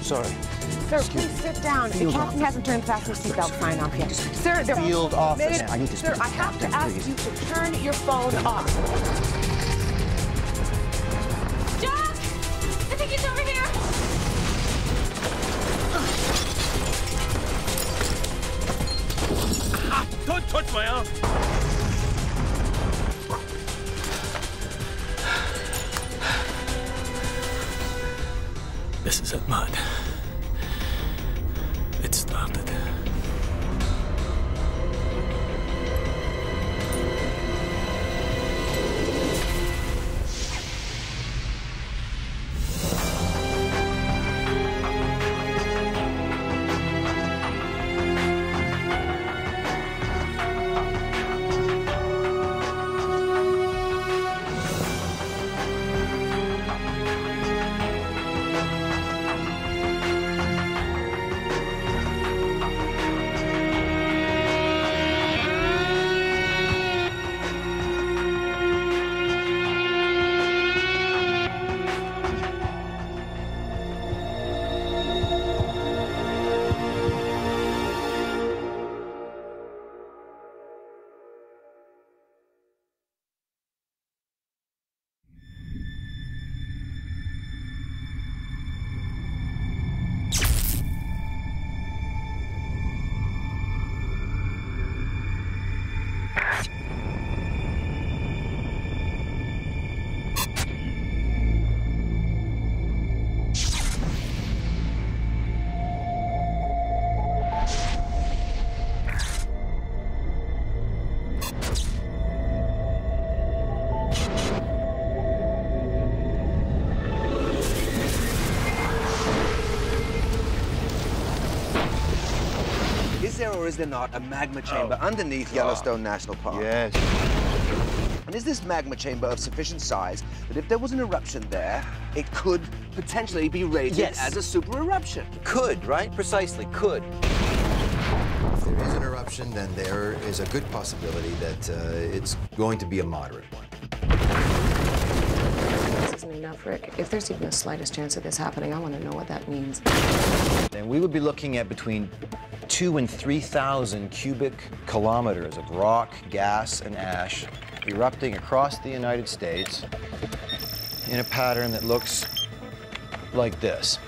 sorry. Sir, please sit down. The captain hasn't turned the fasten seatbelt sign off yet. Sir, there... Field office. I need to speak. Sir, I have to ask you to turn your phone off. Jack! I think he's over here. Ah, don't touch my arm. This is it, Matt. It started. Is there or is there not a magma chamber underneath Yellowstone National Park? Yes. And is this magma chamber of sufficient size that if there was an eruption there, it could potentially be rated as a super eruption? Could, right? Precisely, could. If there is an eruption, then there is a good possibility that it's going to be a moderate one. This isn't enough, Rick. If there's even the slightest chance of this happening, I want to know what that means. Then we would be looking at between 2,000 and 3,000 cubic kilometers of rock, gas, and ash erupting across the United States in a pattern that looks like this.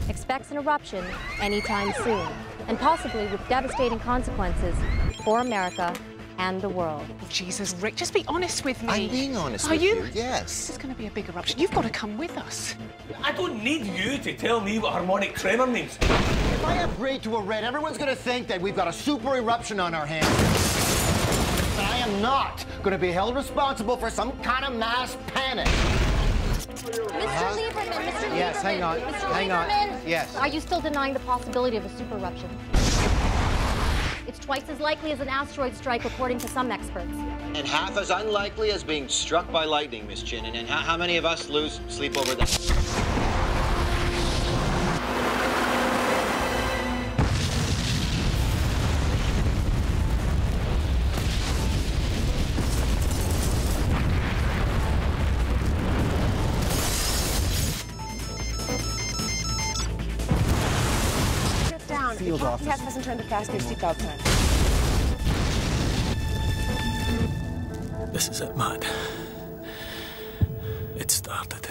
Expects an eruption anytime soon, and possibly with devastating consequences for America and the world. Oh, Jesus, Rick, just be honest with me. I'm being honest with you, yes. This is going to be a big eruption. You've got to come with us. I don't need you to tell me what harmonic tremor means. If I agree to a raid, everyone's going to think that we've got a super eruption on our hands. But I am not going to be held responsible for some kind of mass panic. Mr. Lieberman, Mr. Lieberman. Yes, hang on. Mr. Hang on. Lieberman, Yes. Are you still denying the possibility of a super eruption? It's twice as likely as an asteroid strike, according to some experts. And half as unlikely as being struck by lightning, Miss Chin. And how many of us lose sleep over that? Sit down. The Field captain office. hasn't turned the fasten seatbelt sign. This is it, Matt. It started.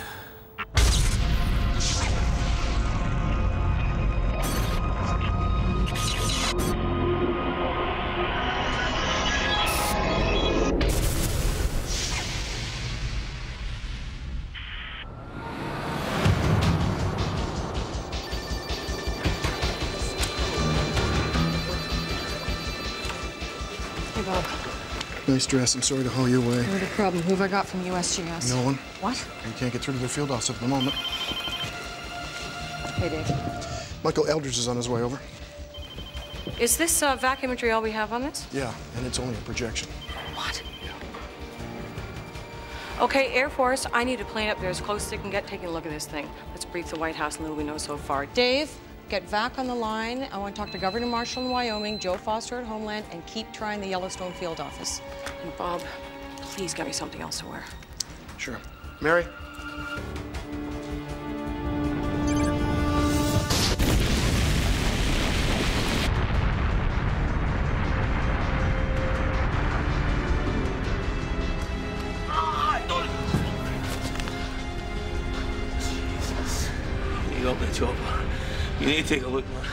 Hey, Bob. Nice dress. I'm sorry to haul you away. No problem. Who have I got from USGS? No one. What? You can't get through to the field office at the moment. Hey, Dave. Michael Eldridge is on his way over. Is this vac imagery all we have on this? Yeah, and it's only a projection. What? Okay, Air Force, I need a plane up there as close as they can get taking a look at this thing. Let's brief the White House on little we know so far. Dave, get VAC on the line. I want to talk to Governor Marshall in Wyoming, Joe Foster at Homeland, and keep trying the Yellowstone field office. And Bob, please get me something else to wear. Sure. Mary? You got the chopper. You need to take a look, man.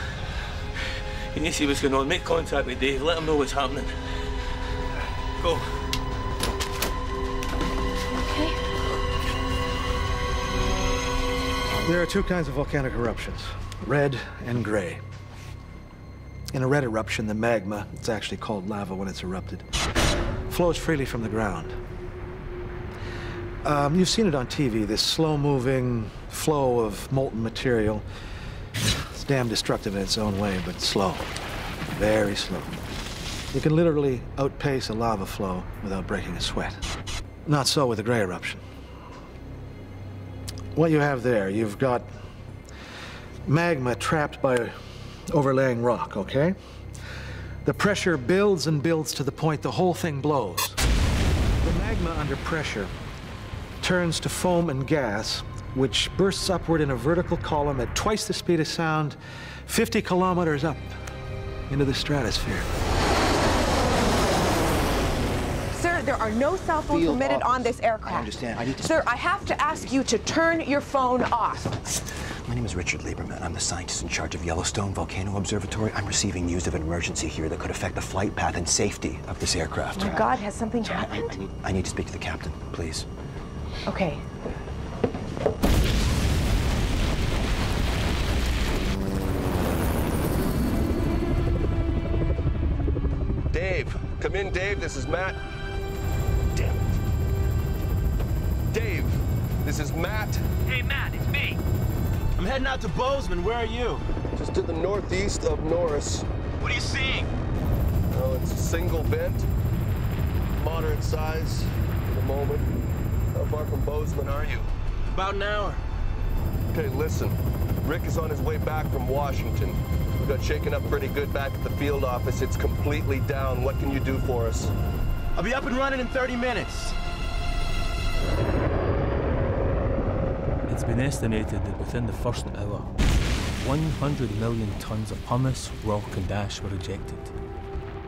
You need to see what's going on. Make contact with Dave. Let him know what's happening. Go. Okay. There are two kinds of volcanic eruptions, red and gray. In a red eruption, the magma, it's actually called lava when it's erupted, flows freely from the ground. You've seen it on TV, this slow-moving flow of molten material. It's damn destructive in its own way, but slow, very slow. You can literally outpace a lava flow without breaking a sweat. Not so with a gray eruption. What you have there, you've got magma trapped by overlaying rock, okay? The pressure builds and builds to the point the whole thing blows. The magma under pressure turns to foam and gas, which bursts upward in a vertical column at twice the speed of sound, 50 kilometers up into the stratosphere. Sir, there are no cell phones permitted on this aircraft. I understand. I need to... Sir, I have to ask you to turn your phone off. My name is Richard Lieberman. I'm the scientist in charge of Yellowstone Volcano Observatory. I'm receiving news of an emergency here that could affect the flight path and safety of this aircraft. Oh my God, has something happened? I need to speak to the captain, please. Okay. Dave, come in, Dave. This is Matt. Damn it. Dave, this is Matt. Hey, Matt, it's me. I'm heading out to Bozeman. Where are you? Just to the northeast of Norris. What are you seeing? Oh, it's a single vent. Moderate size for the moment. How far from Bozeman are you? About an hour. Okay, listen. Rick is on his way back from Washington. We got shaken up pretty good back at the field office. It's completely down. What can you do for us? I'll be up and running in 30 minutes. It's been estimated that within the first hour, 100 million tons of pumice, rock and ash were ejected,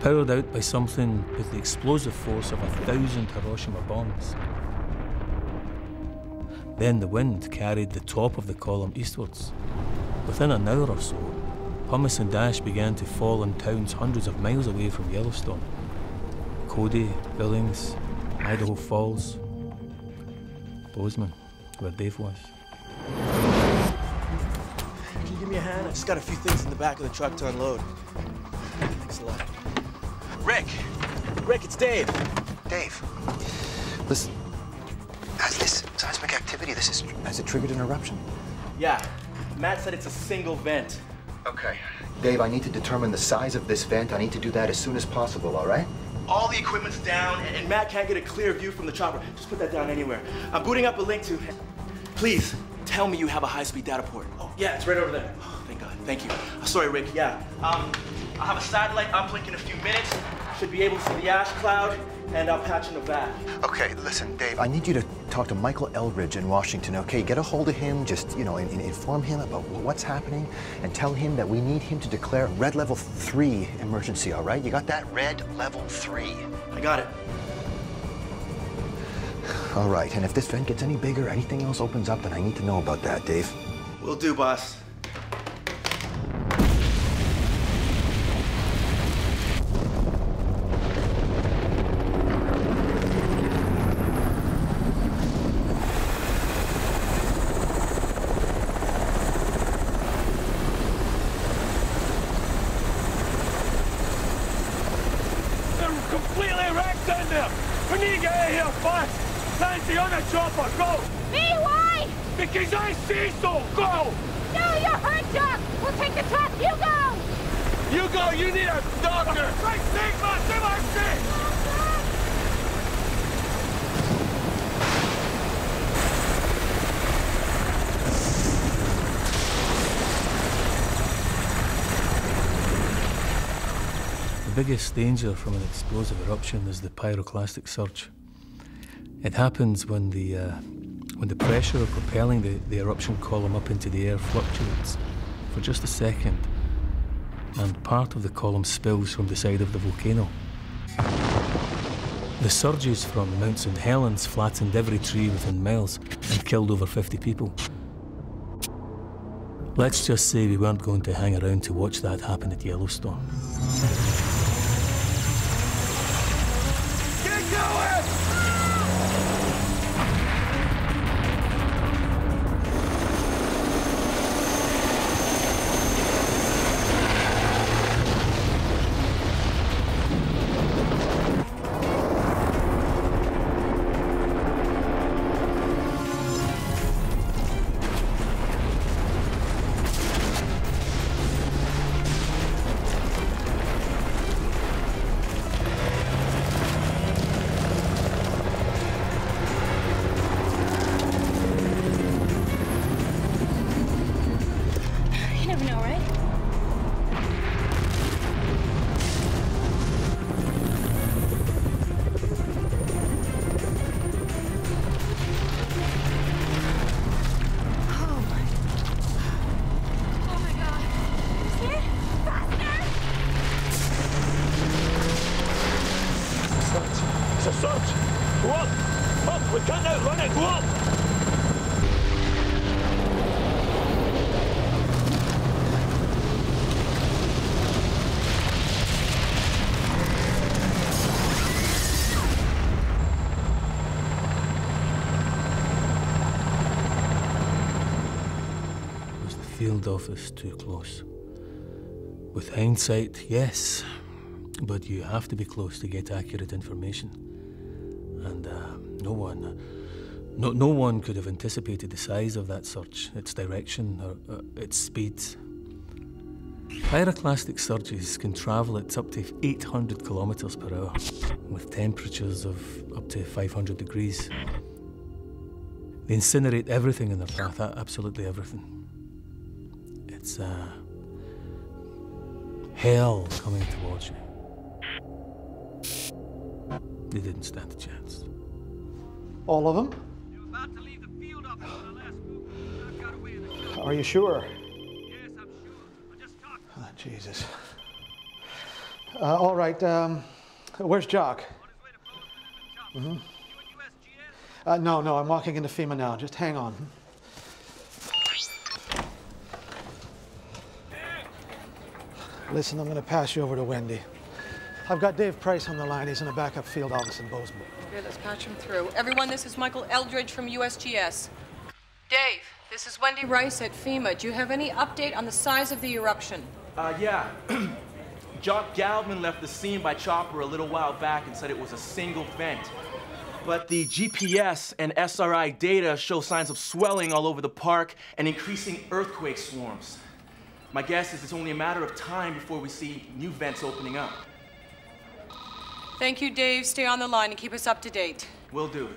powered out by something with the explosive force of 1,000 Hiroshima bombs. Then the wind carried the top of the column eastwards. Within an hour or so, pumice and ash began to fall in towns hundreds of miles away from Yellowstone. Cody, Billings, Idaho Falls, Bozeman, where Dave was. Can you give me a hand? I just got a few things in the back of the truck to unload. Thanks a lot. Rick! Rick, it's Dave. Dave, listen. Has this seismic activity, has it triggered an eruption? Yeah. Matt said it's a single vent. Okay. Dave, I need to determine the size of this vent. I need to do that as soon as possible, all right? All the equipment's down, and Matt can't get a clear view from the chopper. Just put that down anywhere. I'm booting up a link to... Please, tell me you have a high-speed data port. Oh, yeah, it's right over there. Oh, thank God. Thank you. Sorry, Rick. Yeah. I'll have a satellite uplink in a few minutes. Should be able to see the ash cloud, and I'll patch in the vac. Okay, listen, Dave, I need you to talk to Michael Eldridge in Washington, okay? Get a hold of him, just, you know, inform him about what's happening, and tell him that we need him to declare red level 3 emergency, all right? You got that? Red level 3. I got it. All right, and if this vent gets any bigger, anything else opens up, then I need to know about that, Dave. Will do, boss. Completely wrecked in there! We need to get out of here fast! Nancy, on the chopper, go! Me, why? Because I say so, go! No, you're hurt, Doc! We'll take the truck, you go! You go, you need a doctor! Right, Sigma, do my thing! The biggest danger from an explosive eruption is the pyroclastic surge. It happens when the pressure of propelling the eruption column up into the air fluctuates for just a second, and part of the column spills from the side of the volcano. The surges from Mount St. Helens flattened every tree within miles and killed over 50 people. Let's just say we weren't going to hang around to watch that happen at Yellowstone. Get going! It's a surge! Go on! Up! We can't outrun it! Go on! Was the field office too close? With hindsight, yes. But you have to be close to get accurate information. And no one could have anticipated the size of that surge, its direction, or its speed. Pyroclastic surges can travel at up to 800 kilometers per hour, with temperatures of up to 500 degrees. They incinerate everything in their path, absolutely everything. It's hell coming towards you. They didn't stand a chance. All of them? Are you sure? Yes, I'm sure. I just talked. Oh, Jesus. All right, where's Jock? No, I'm walking into FEMA now. Just hang on. Listen, I'm going to pass you over to Wendy. I've got Dave Price on the line. He's in a backup field office in Bozeman. Okay, let's patch him through. Everyone, this is Michael Eldridge from USGS. Dave, this is Wendy Rice at FEMA. Do you have any update on the size of the eruption? Yeah. Jock Galvin left the scene by chopper a little while back and said it was a single vent. But the GPS and SRI data show signs of swelling all over the park and increasing earthquake swarms. My guess is it's only a matter of time before we see new vents opening up. Thank you, Dave. Stay on the line and keep us up to date. Will do.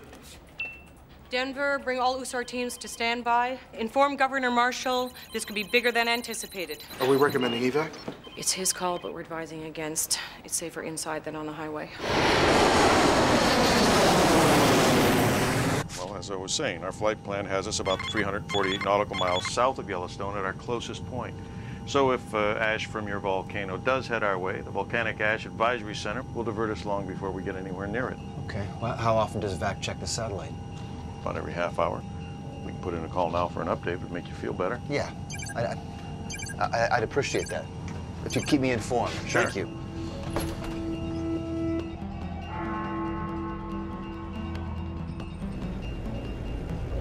Denver, bring all USAR teams to standby. Inform Governor Marshall this could be bigger than anticipated. Are we recommending evac? It's his call, but we're advising against. It's safer inside than on the highway. Well, as I was saying, our flight plan has us about 348 nautical miles south of Yellowstone at our closest point. So if ash from your volcano does head our way, the Volcanic Ash Advisory Center will divert us long before we get anywhere near it. Okay. Well, how often does VAC check the satellite? About every half hour. We can put in a call now for an update. Would make you feel better. Yeah. I'd appreciate that. If you'd keep me informed. Sure. Thank you.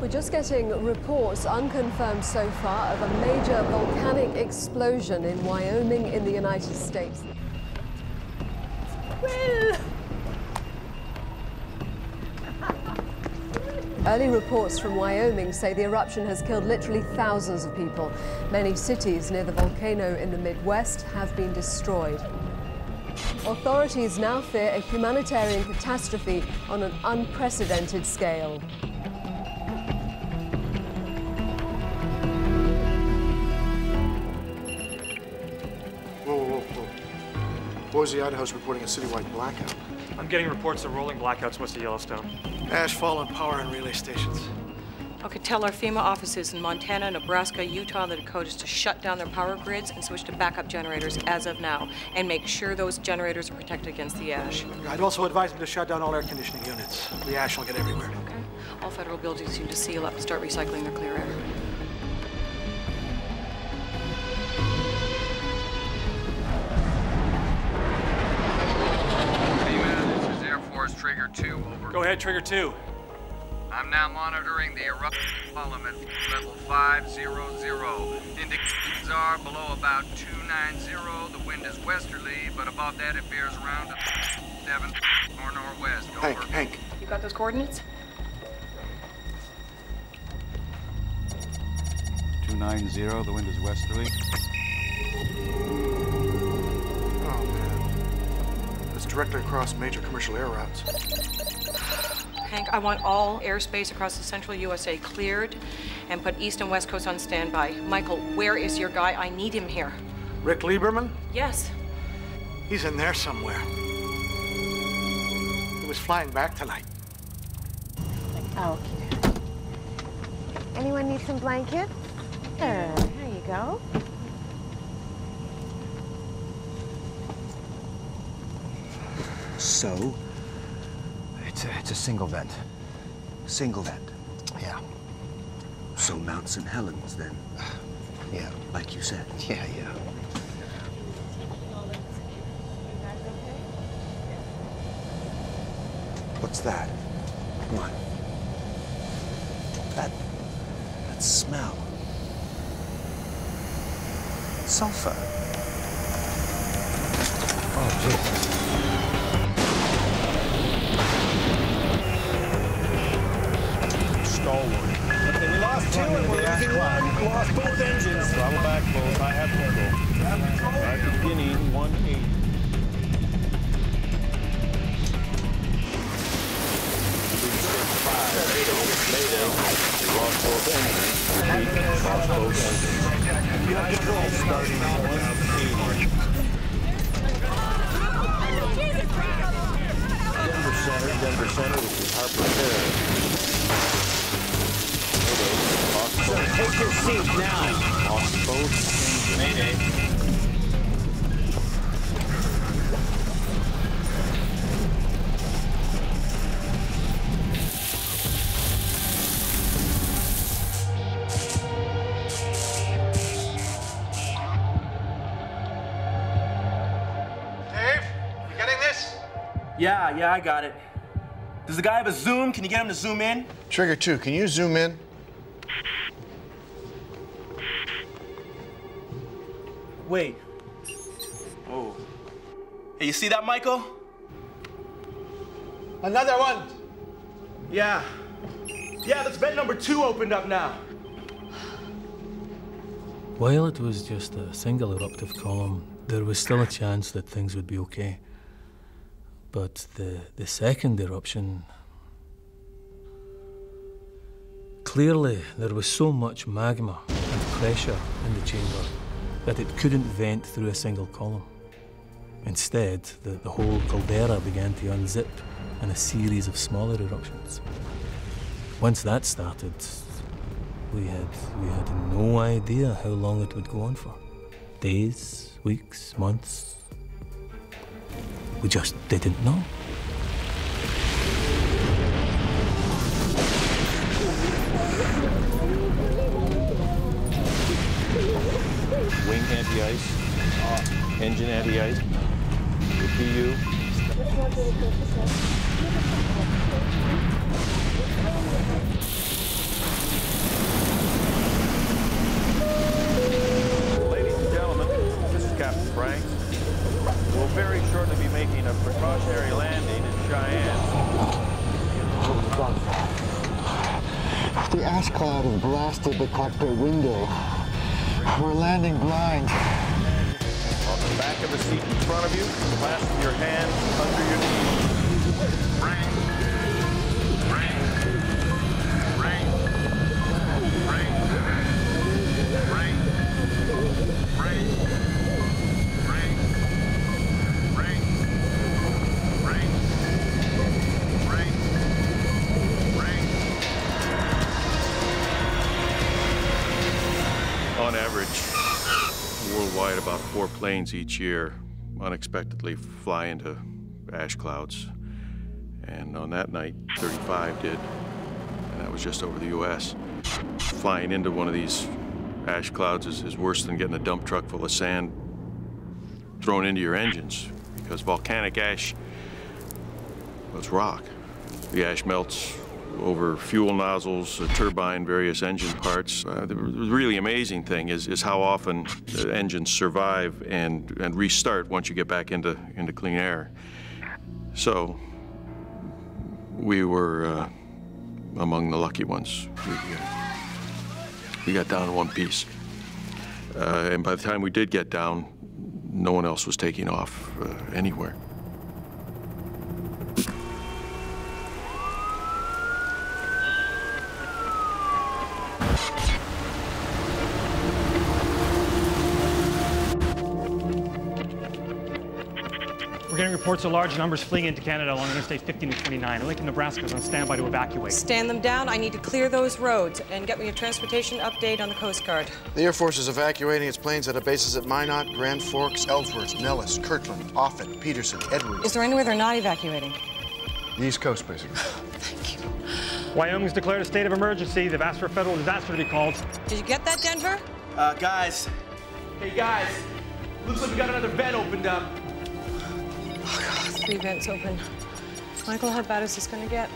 We're just getting reports, unconfirmed so far, of a major volcanic explosion in Wyoming in the United States. Will! Early reports from Wyoming say the eruption has killed literally thousands of people. Many cities near the volcano in the Midwest have been destroyed. Authorities now fear a humanitarian catastrophe on an unprecedented scale. Boise, Idaho's reporting a citywide blackout. I'm getting reports of rolling blackouts west of Yellowstone. Ash fall on power and relay stations. Okay, tell our FEMA offices in Montana, Nebraska, Utah, and the Dakotas to shut down their power grids and switch to backup generators as of now, and make sure those generators are protected against the ash. I'd also advise them to shut down all air conditioning units. The ash will get everywhere. Okay. All federal buildings need to seal up and start recycling their clear air. Hey, man, this is Air Force Trigger 2, over. Go ahead, Trigger 2. I'm now monitoring the eruption column at level 500. Indications are below about 290. The wind is westerly, but above that it veers around to 7 or northwest. Over. Hank. You got those coordinates? 290, the wind is westerly. Oh, man. It's directly across major commercial air routes. Hank, I want all airspace across the central USA cleared and put east and west coast on standby. Michael, where is your guy? I need him here. Rick Lieberman? Yes. He's in there somewhere. He was flying back tonight. Okay. Anyone need some blanket? There you go. So, it's a single vent. Single vent? Yeah. So Mount St. Helens, then? Yeah. Like you said? Yeah. What's that? What? That smell. Sulfur. Oh, Jesus. Okay, we lost two and we're losing one. We lost both engines. Throttle back, both. I have control. Right, beginning 180. Mayday. We lost both engines. Repeat, lost both engines. You have control. Starting 180. Denver Center, this is Harper Fair. Take your seat now. Lost both. Mayday. Dave, you getting this? Yeah, I got it. Does the guy have a zoom? Can you get him to zoom in? Trigger 2, can you zoom in? Wait. Oh. Hey, you see that, Michael? Another one. Yeah. Yeah, that's vent number 2 opened up now. While it was just a single eruptive column, there was still a chance that things would be okay. But the second eruption... Clearly, there was so much magma and pressure in the chamber that it couldn't vent through a single column. Instead, the whole caldera began to unzip in a series of smaller eruptions. Once that started, we had no idea how long it would go on for. Days, weeks, months. We just didn't know. Wing anti-ice, engine anti-ice, the PU. Ladies and gentlemen, this is Captain Frank. We'll very shortly be making a precautionary landing in Cheyenne. The ash cloud has blasted the cockpit window. We're landing blind. On the back of the seat in front of you, clasp your hands under your knees. on average, worldwide, about 4 planes each year unexpectedly fly into ash clouds. And on that night, 35 did, and that was just over the U.S. Flying into one of these ash clouds is worse than getting a dump truck full of sand thrown into your engines, because volcanic ash, well, it's rock. The ash melts over fuel nozzles, a turbine, various engine parts. The really amazing thing is how often the engines survive and restart once you get back into clean air. So we were among the lucky ones. We got down in one piece. And by the time we did get down, no one else was taking off anywhere. We're getting reports of large numbers fleeing into Canada along Interstate 15 and 29. Lincoln, Nebraska is on standby to evacuate. Stand them down. I need to clear those roads and get me a transportation update on the Coast Guard. The Air Force is evacuating its planes out of bases at Minot, Grand Forks, Ellsworth, Nellis, Kirtland, Offutt, Peterson, Edwards. Is there anywhere they're not evacuating? The East Coast, basically. Thank you. Wyoming's declared a state of emergency. They've asked for a federal disaster to be called. Did you get that, Denver? Guys. Hey, guys. Looks like we got another vent opened up. Oh, God, 3 vents open. Michael, how bad is this going to get?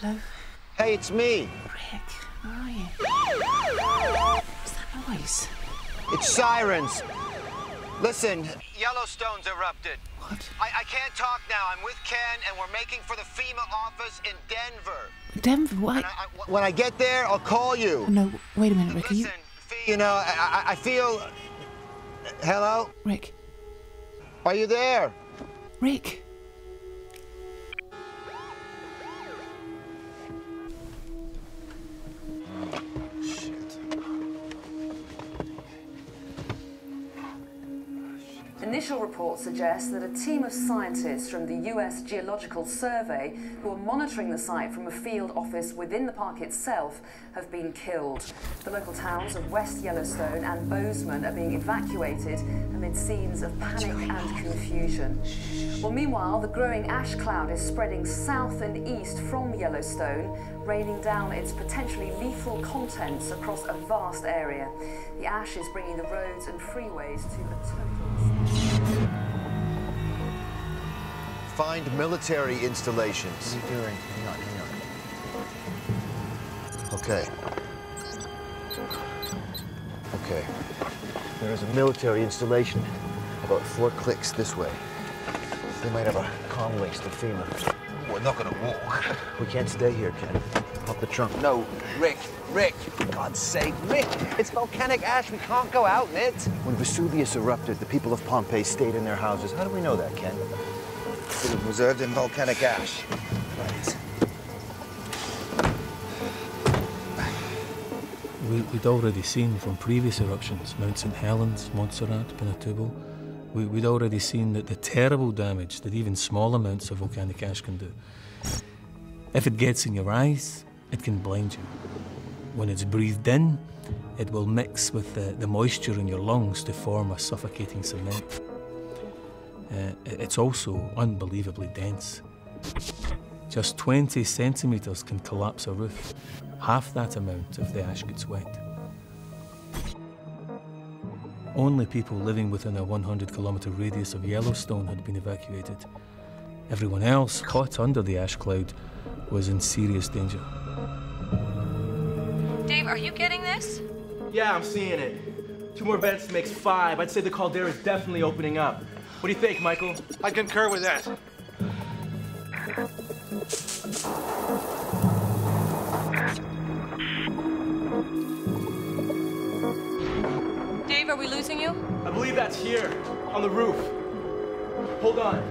Hello? Hey, it's me. Rick, where are you? What's that noise? It's sirens. Listen, Yellowstone's erupted. What? I can't talk now. I'm with Ken, and we're making for the FEMA office in Denver. Denver, what? When I get there, I'll call you. Oh, no, wait a minute, Rick. Listen, you know, I feel... Hello? Rick. Are you there? Rick. Initial reports suggest that a team of scientists from the US Geological Survey, who are monitoring the site from a field office within the park itself, have been killed. The local towns of West Yellowstone and Bozeman are being evacuated amid scenes of panic and confusion. Well, meanwhile, the growing ash cloud is spreading south and east from Yellowstone, raining down its potentially lethal contents across a vast area. The ash is bringing the roads and freeways to a total... Find military installations. What are you doing? Hang on. Okay. Okay. There is a military installation about 4 clicks this way. They might have a comm links to FEMA. We're not gonna walk. We can't stay here, Ken. Pop the trunk. No, Rick, for God's sake, Rick, it's volcanic ash. We can't go out in it. When Vesuvius erupted, the people of Pompeii stayed in their houses. How do we know that, Ken? It was preserved in volcanic ash. Right. We'd already seen from previous eruptions, Mount St. Helens, Montserrat, Pinatubo, we'd already seen that the terrible damage that even small amounts of volcanic ash can do. If it gets in your eyes, it can blind you. When it's breathed in, it will mix with the moisture in your lungs to form a suffocating cement. It's also unbelievably dense. Just 20 centimetres can collapse a roof, half that amount if the ash gets wet. Only people living within a 100-kilometre radius of Yellowstone had been evacuated. Everyone else, caught under the ash cloud, was in serious danger. Dave, are you getting this? Yeah, I'm seeing it. 2 more vents makes 5. I'd say the caldera is definitely opening up. What do you think, Michael? I concur with that. Dave, are we losing you? I believe that's here, on the roof. Hold on.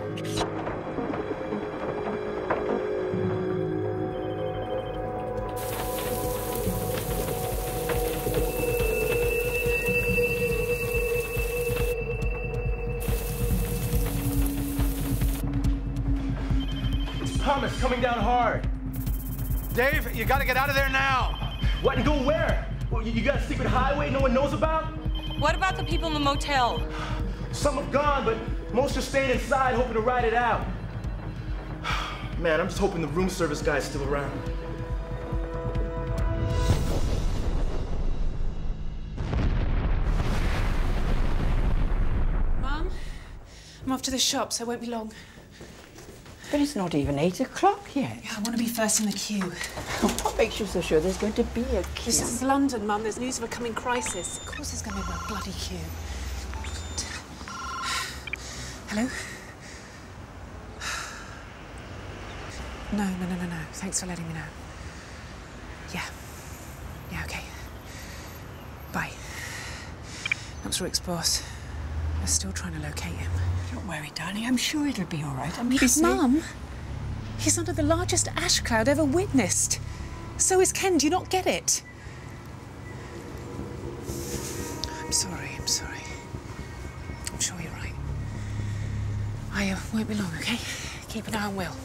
coming down hard. Dave, you gotta get out of there now. What, and go where? Well, you got a secret highway no one knows about? What about the people in the motel? Some have gone, but most are staying inside hoping to ride it out. Man, I'm just hoping the room service guy's still around. Mum, I'm off to the shop, so I won't be long. But it's not even 8 o'clock yet. Yeah, I want to be first in the queue. What makes you so sure there's going to be a queue? This is London, Mum. There's news of a coming crisis. Of course there's going to be a bloody queue. Hello? No. Thanks for letting me know. Yeah, okay. Bye. That's Rick's boss. We're still trying to locate him. Don't worry, darling. I'm sure it'll be all right. I mean, Mum, he's under the largest ash cloud ever witnessed. So is Ken. Do you not get it? I'm sorry. I'm sure you're right. I won't be long, okay? Keep an eye on Will.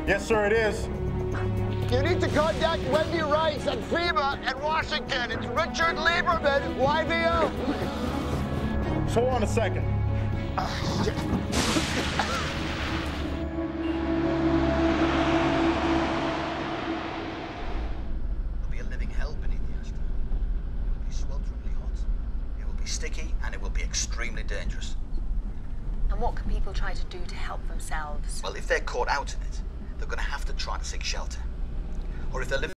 Yes, sir, it is. You need to contact Wendy Rice at FEMA in Washington. It's Richard Lieberman, YVO. So hold on a second. There'll be a living hell beneath the ashtray. It will be swelteringly hot. It will be sticky, and it will be extremely dangerous. And what can people try to do to help themselves? Well, if they're caught out in it, they're going to have to try to seek shelter. Or if they live